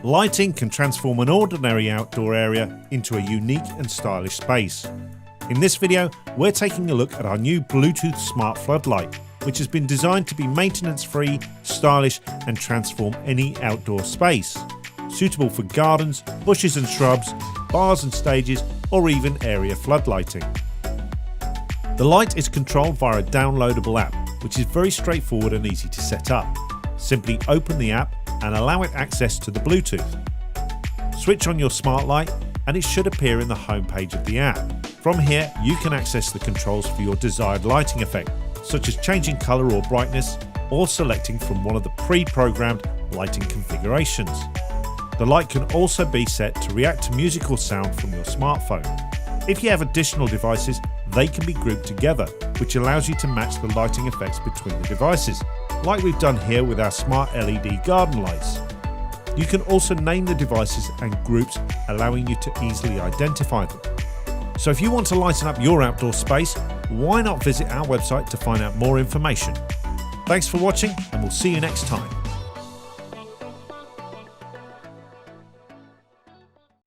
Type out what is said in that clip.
Lighting can transform an ordinary outdoor area into a unique and stylish space. In this video, we're taking a look at our new Bluetooth smart floodlight, which has been designed to be maintenance-free, stylish and transform any outdoor space. Suitable for gardens, bushes and shrubs, bars and stages, or even area floodlighting. The light is controlled via a downloadable app, which is very straightforward and easy to set up. Simply open the app and allow it access to the Bluetooth. Switch on your smart light and it should appear in the home page of the app. From here, you can access the controls for your desired lighting effect, such as changing colour or brightness, or selecting from one of the pre-programmed lighting configurations. The light can also be set to react to musical sound from your smartphone. If you have additional devices, they can be grouped together, which allows you to match the lighting effects between the devices, like we've done here with our smart LED garden lights. You can also name the devices and groups, allowing you to easily identify them. So if you want to lighten up your outdoor space, why not visit our website to find out more information. Thanks for watching, and we'll see you next time.